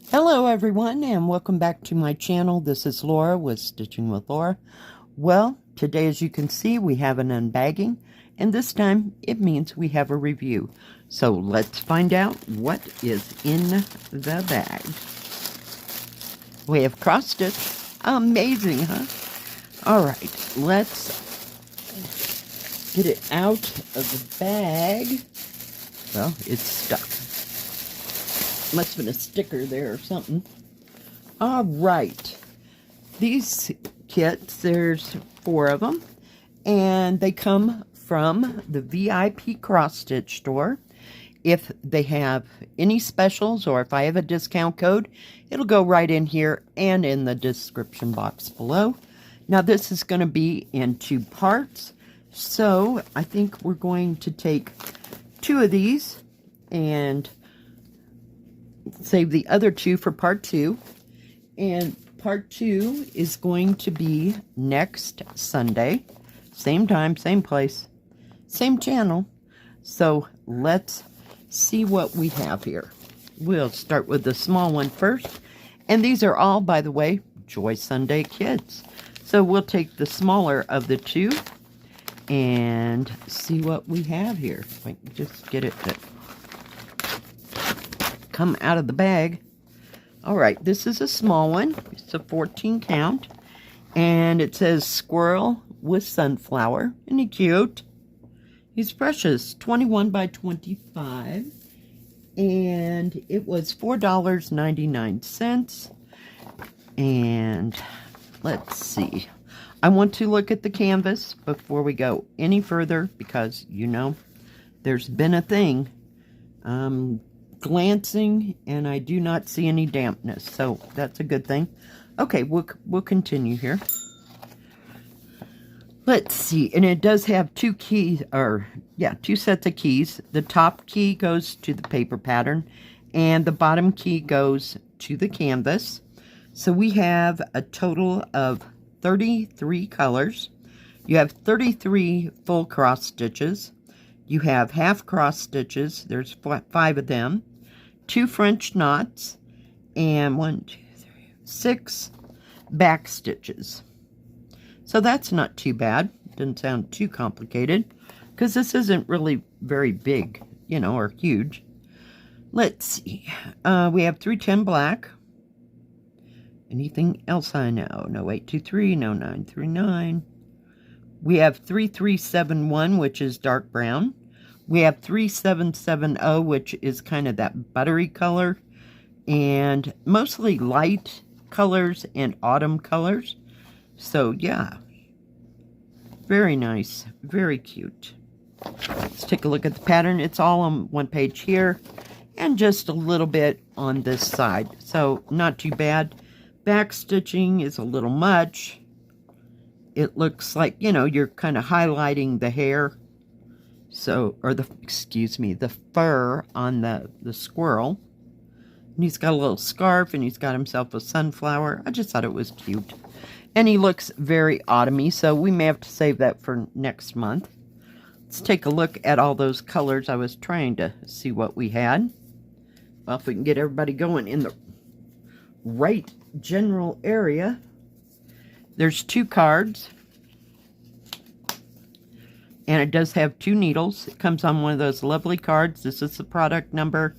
Hello everyone and welcome back to my channel. This is Laura with Stitching with Laura. Well, today as you can see we have an unbagging, and this time it means we have a review. So let's find out what is in the bag. We have cross stitch. Amazing, huh? Alright, let's get it out of the bag. Well, it's stuck. Must have been a sticker there or something. All right. These kits, there's 4 of them. And they come from the VIPCrossStitch store. If they have any specials or if I have a discount code, it'll go right in here and in the description box below. Now this is going to be in 2 parts. So I think we're going to take 2 of these and save the other 2 for part 2, and part 2 is going to be next Sunday, same time, same place, same channel. So let's see what we have here. We'll start with the small one first, and these are all, by the way, Joy Sunday kits. So we'll take the smaller of the 2 and see what we have here. If I can just get it to come out of the bag. All right, this is a small one. It's a 14 count, and it says Squirrel with Sunflower. Isn't he cute? He's precious. 21 by 25, and it was $4.99. And let's see. I want to look at the canvas before we go any further because, you know, there's been a thing. Glancing, and I do not see any dampness, so that's a good thing. Okay, we'll continue here. Let's see, and it does have 2 keys, or yeah, 2 sets of keys. The top key goes to the paper pattern, and the bottom key goes to the canvas. So we have a total of 33 colors. You have 33 full cross stitches. You have half cross stitches. There's 5 of them. 2 French knots. And 6 back stitches. So that's not too bad. Doesn't sound too complicated. Because this isn't really very big, you know, or huge. Let's see. We have 310 black. Anything else I know? No 823, no 939. We have 3371, which is dark brown. We have 3770, which is kind of that buttery color. And mostly light colors and autumn colors. So, yeah. Very nice. Very cute. Let's take a look at the pattern. It's all on one page here. And just a little bit on this side. So, not too bad. Back stitching is a little much. It looks like, you know, you're kind of highlighting the hair. So, or the, excuse me, the fur on the squirrel. And he's got a little scarf, and he's got himself a sunflower. I just thought it was cute. And he looks very autumny, so we may have to save that for next month. Let's take a look at all those colors. I was trying to see what we had. Well, if we can get everybody going in the right general area. There's 2 cards. And it does have 2 needles. It comes on one of those lovely cards. This is the product number.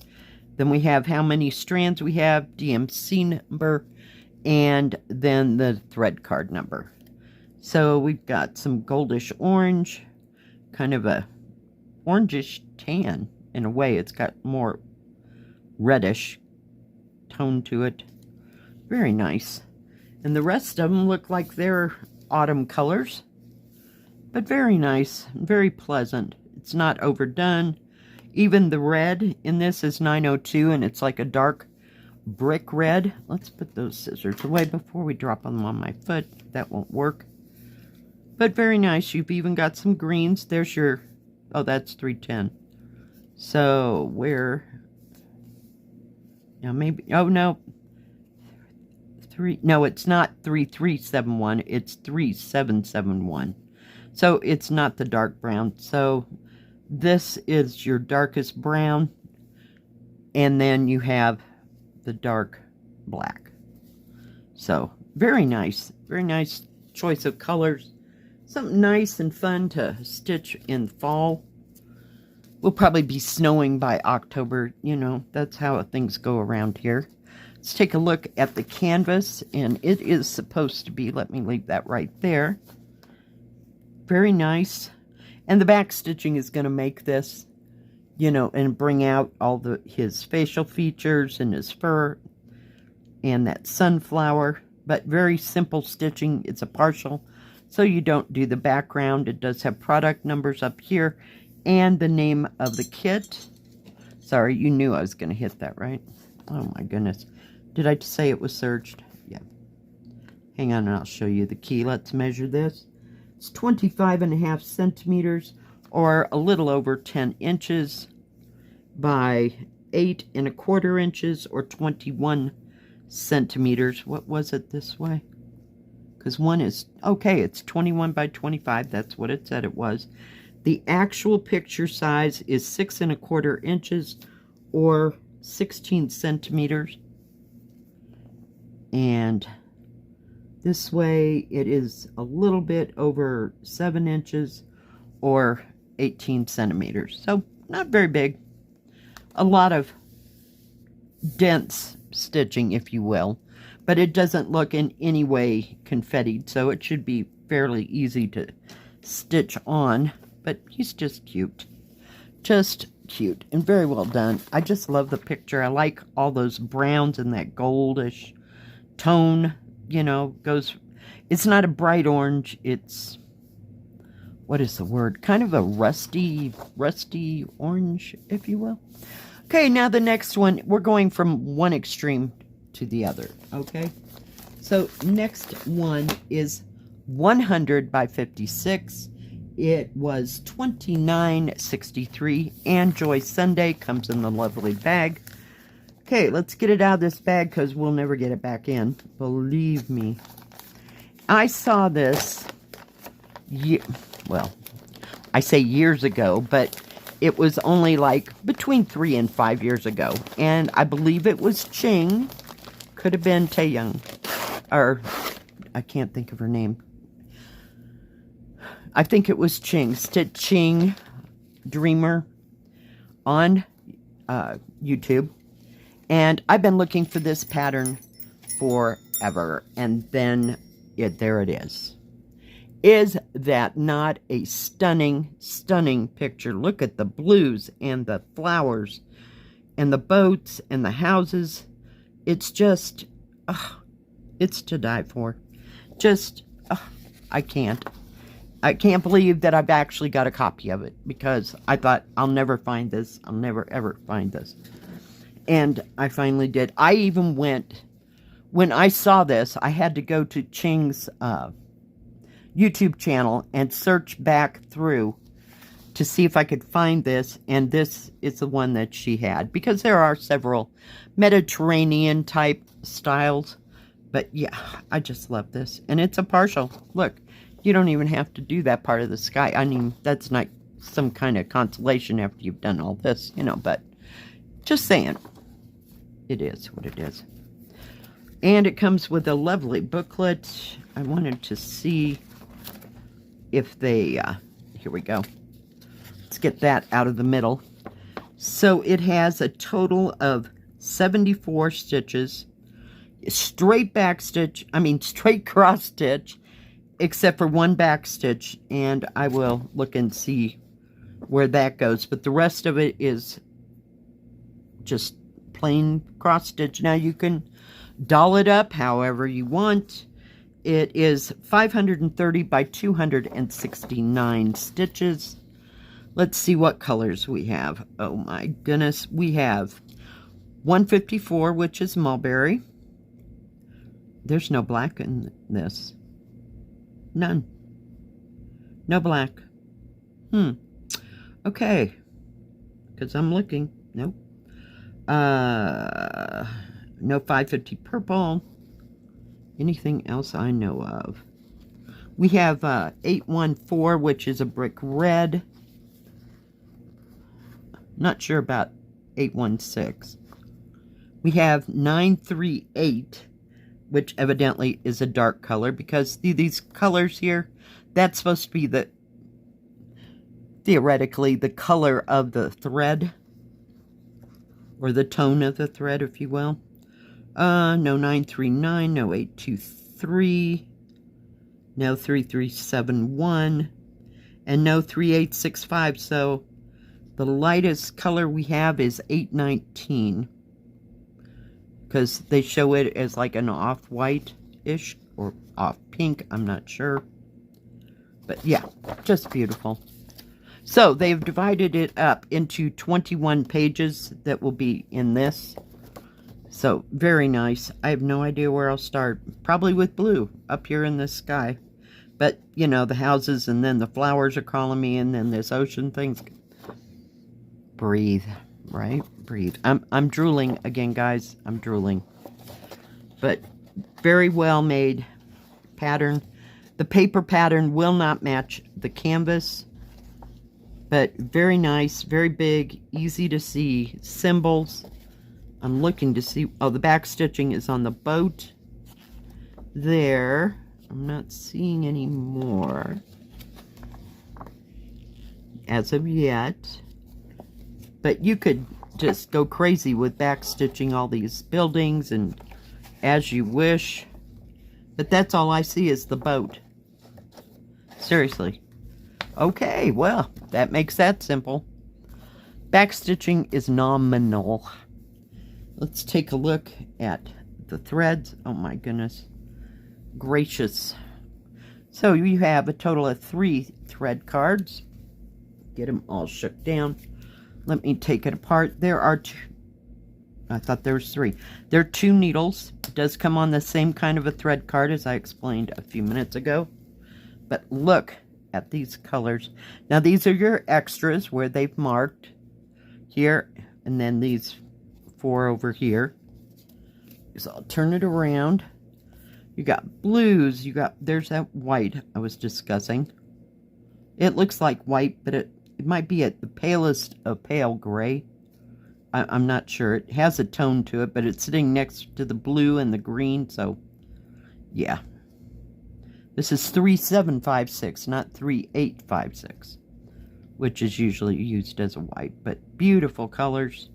Then we have how many strands we have, DMC number, and then the thread card number. So we've got some goldish orange, kind of a orangish tan in a way. It's got more reddish tone to it. Very nice. And the rest of them look like they're autumn colors. But very nice, very pleasant. It's not overdone. Even the red in this is 902, and it's like a dark brick red. Let's put those scissors away before we drop them on my foot. That won't work. But very nice. You've even got some greens. There's your, oh, that's 310. So where, now maybe, oh no. No, it's not 3371. It's 3771. So it's not the dark brown. So this is your darkest brown. And then you have the dark black. So, very nice choice of colors. Something nice and fun to stitch in fall. We'll probably be snowing by October, you know, that's how things go around here. Let's take a look at the canvas, and it is supposed to be, let me leave that right there. Very nice. And the back stitching is going to make this, you know, and bring out all his facial features and his fur and that sunflower. But very simple stitching. It's a partial, so you don't do the background. It does have product numbers up here and the name of the kit. Sorry, you knew I was going to hit that, right? Oh my goodness. Did I say it was serged? Yeah. Hang on and I'll show you the key. Let's measure this. It's 25.5 centimeters, or a little over 10 inches by 8.25 inches, or 21 centimeters. What was it this way? Because one is, okay, it's 21 by 25. That's what it said it was. The actual picture size is 6.25 inches, or 16 centimeters. And this way it is a little bit over 7 inches, or 18 centimeters. So not very big. A lot of dense stitching, if you will, but it doesn't look in any way confettied, so it should be fairly easy to stitch on. But he's just cute. Just cute and very well done. I just love the picture. I like all those browns and that goldish tone, you know, goes, it's not a bright orange, it's, what is the word? Kind of a rusty orange, if you will. Okay, now the next one, we're going from one extreme to the other, okay? So next one is 100 by 56. It was $29.63, and Joy Sunday comes in the lovely bag. Okay, let's get it out of this bag because we'll never get it back in. Believe me. I saw this, well, I say years ago, but it was only like between 3 and 5 years ago. And I believe it was Ching. Could have been Taeyang. Or, I can't think of her name. I think it was Ching. Stitching Dreamer on YouTube. And I've been looking for this pattern forever. And then, there it is. Is that not a stunning, stunning picture? Look at the blues and the flowers and the boats and the houses. It's just, it's to die for. Just, I can't believe that I've actually got a copy of it, because I thought, I'll never find this. I'll never, ever find this. And I finally did. I even went, when I saw this, I had to go to Ching's YouTube channel and search back through to see if I could find this. And this is the one that she had, because there are several Mediterranean type styles. But yeah, I just love this. And it's a partial. Look, you don't even have to do that part of the sky. I mean, that's not some kind of consolation after you've done all this, you know, but just saying. It is what it is. And it comes with a lovely booklet. I wanted to see if they, here we go. Let's get that out of the middle. So it has a total of 74 stitches. Straight back stitch, straight cross stitch, except for one back stitch. And I will look and see where that goes. But the rest of it is just plain cross stitch. Now you can doll it up however you want. It is 530 by 269 stitches. Let's see what colors we have. Oh my goodness. We have 154, which is mulberry. There's no black in this. None. No black. Okay. Because I'm looking. Nope. No 550 purple. Anything else I know of? We have 814, which is a brick red. Not sure about 816. We have 938, which evidently is a dark color, because these colors here, that's supposed to be theoretically the color of the thread, or the tone of the thread, if you will. No 939, no 823, no 3371, and no 3865. So the lightest color we have is 819, because they show it as like an off-white-ish or off-pink, I'm not sure. But yeah, just beautiful. So they've divided it up into 21 pages that will be in this. So very nice. I have no idea where I'll start. Probably with blue up here in the sky. But, you know, the houses, and then the flowers are calling me, and then this ocean thing's... Breathe, right? Breathe. I'm drooling again, guys. I'm drooling. But very well made pattern. The paper pattern will not match the canvas, but very nice, very big, easy to see symbols. I'm looking to see, oh, the back stitching is on the boat there. I'm not seeing any more as of yet, but you could just go crazy with back stitching all these buildings and as you wish, but that's all I see is the boat. Seriously. Okay, well, that makes that simple. Back stitching is nominal. Let's take a look at the threads. Oh my goodness gracious. So you have a total of 3 thread cards. Get them all shook down. Let me take it apart. There are 2. I thought there was 3. There are 2 needles. It does come on the same kind of a thread card as I explained a few minutes ago. But look at these colors. Now these are your extras where they've marked here, and then these 4 over here. So I'll turn it around. You got blues, there's that white I was discussing. It looks like white, but it might be at the palest of pale gray. I'm not sure. It has a tone to it, but it's sitting next to the blue and the green, so yeah. This is 3756, not 3856, which is usually used as a white, but beautiful colors.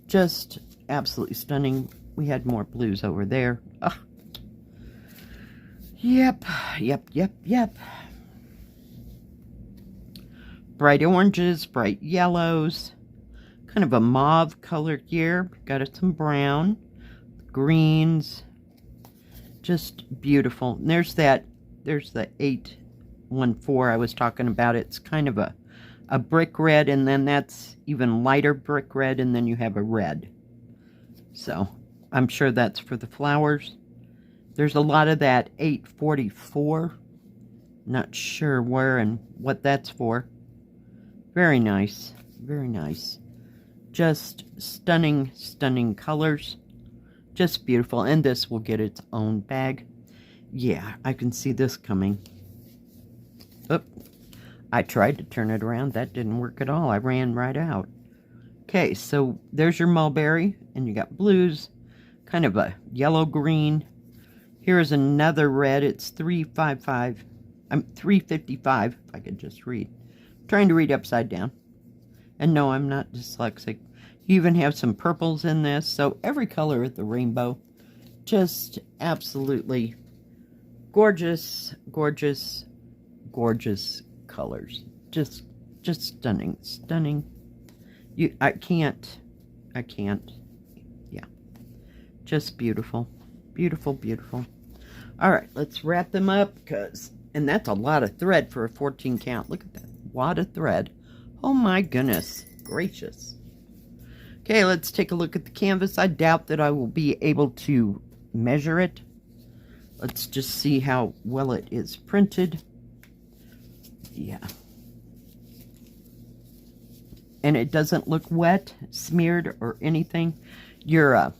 Just absolutely stunning. We had more blues over there. Ugh. Yep. Bright oranges, bright yellows, kind of a mauve color here. Got some brown, greens, just beautiful. And there's the 814 I was talking about. It's kind of a brick red, and then that's even lighter brick red, and then you have a red. So I'm sure that's for the flowers. There's a lot of that 844. Not sure where and what that's for. Very nice. Very nice. Just stunning, stunning colors. Just beautiful. And this will get its own bag. Yeah, I can see this coming. Oop. I tried to turn it around. That didn't work at all. I ran right out. Okay, so there's your mulberry. And you got blues. Kind of a yellow-green. Here's another red. It's 355. 355, if I could just read. I'm trying to read upside down. And no, I'm not dyslexic. You even have some purples in this. So every color of the rainbow. Just absolutely gorgeous, gorgeous, gorgeous colors. Just stunning, stunning. I can't. Yeah. Just beautiful. Beautiful, beautiful. All right, let's wrap them up, and that's a lot of thread for a 14 count. Look at that, wad of thread. Oh my goodness gracious. Okay, let's take a look at the canvas. I doubt that I will be able to measure it. Let's just see how well it is printed. Yeah. And it doesn't look wet, smeared, or anything. Your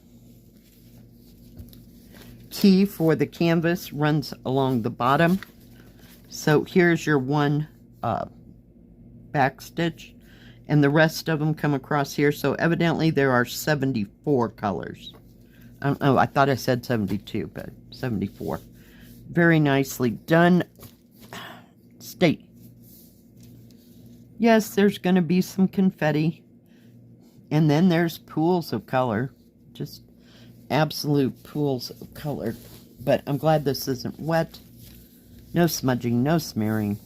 key for the canvas runs along the bottom. So here's your one back stitch, And the rest of them come across here. So evidently there are 74 colors. I don't know. I thought I said 72, but 74. Very nicely done. State. Yes, there's going to be some confetti. And then there's pools of color. Just absolute pools of color. But I'm glad this isn't wet. No smudging, no smearing.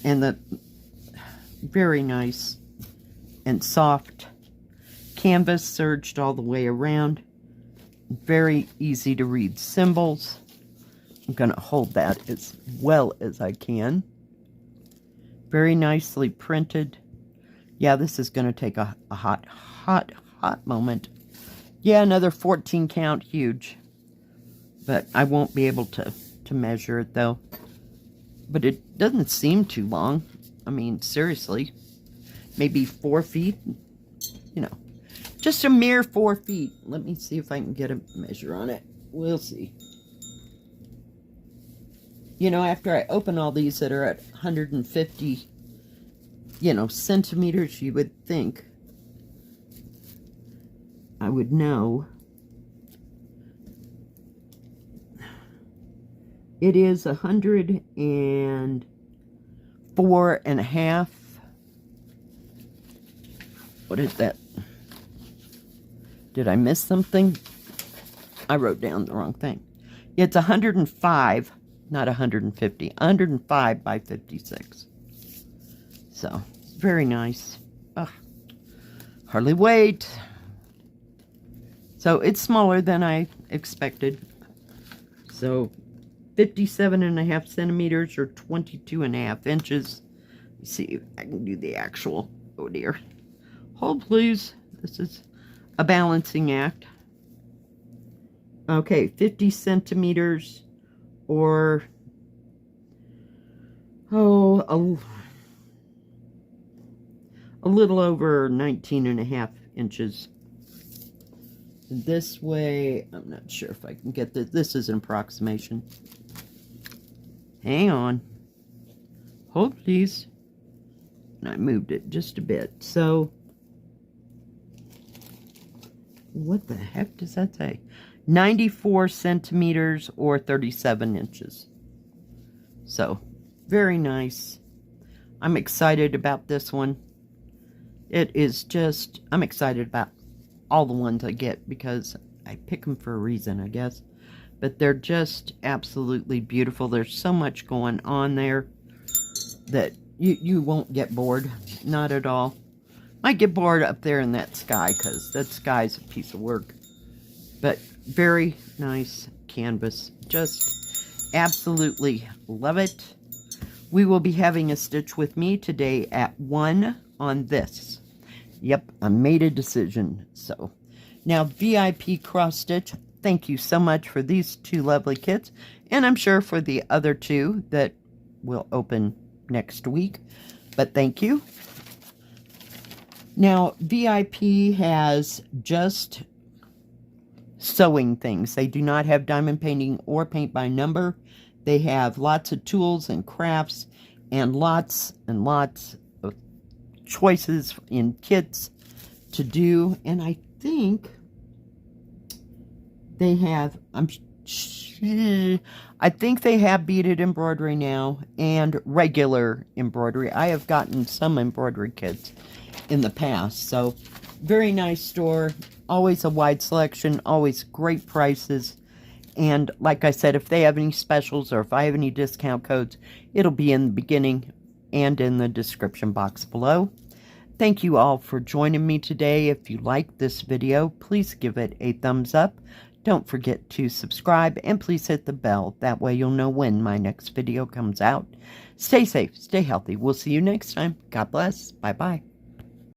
And the very nice and soft canvas serged all the way around. Very easy to read symbols. I'm going to hold that as well as I can. Very nicely printed. Yeah, this is going to take a hot moment. Yeah, another 14 count, huge. But I won't be able to measure it though. But it doesn't seem too long. I mean, seriously. Maybe 4 feet. You know, just a mere 4 feet. Let me see if I can get a measure on it. We'll see. You know, after I open all these that are at 150, you know, centimeters, you would think I would know. It is 104.5. What is that? Did I miss something? I wrote down the wrong thing. It's 105, not 150. 105 by 56. So, very nice. Ugh, hardly wait. So, it's smaller than I expected. So, 57.5 centimeters or 22.5 inches. Let's see if I can do the actual. Oh dear. Hold please. This is a balancing act. Okay, 50 centimeters or a little over 19.5 inches. This way, I'm not sure if I can get this. This is an approximation. Hang on. Hold please. And I moved it just a bit. So, what the heck does that say? 94 centimeters or 37 inches. So, very nice. I'm excited about this one. It is just, I'm excited about all the ones I get because I pick them for a reason, I guess. But they're just absolutely beautiful. There's so much going on there that you won't get bored. Not at all. Might get bored up there in that sky because that sky's a piece of work. But very nice canvas. Just absolutely love it. We will be having a stitch with me today at 1 on this. Yep, I made a decision. So now VIPCrossStitch, thank you so much for these 2 lovely kits. And I'm sure for the other 2 that will open next week. But thank you. Now VIP has just sewing things. They do not have diamond painting or paint by number. They have lots of tools and crafts and lots of choices in kits to do. And I think they have, I think they have beaded embroidery now and regular embroidery. I have gotten some embroidery kits in the past. So very nice store. Always a wide selection. Always great prices. And like I said, if they have any specials or if I have any discount codes, it'll be in the beginning and in the description box below. Thank you all for joining me today. If you liked this video, please give it a thumbs up. Don't forget to subscribe and please hit the bell. That way you'll know when my next video comes out. Stay safe, stay healthy. We'll see you next time. God bless. Bye-bye.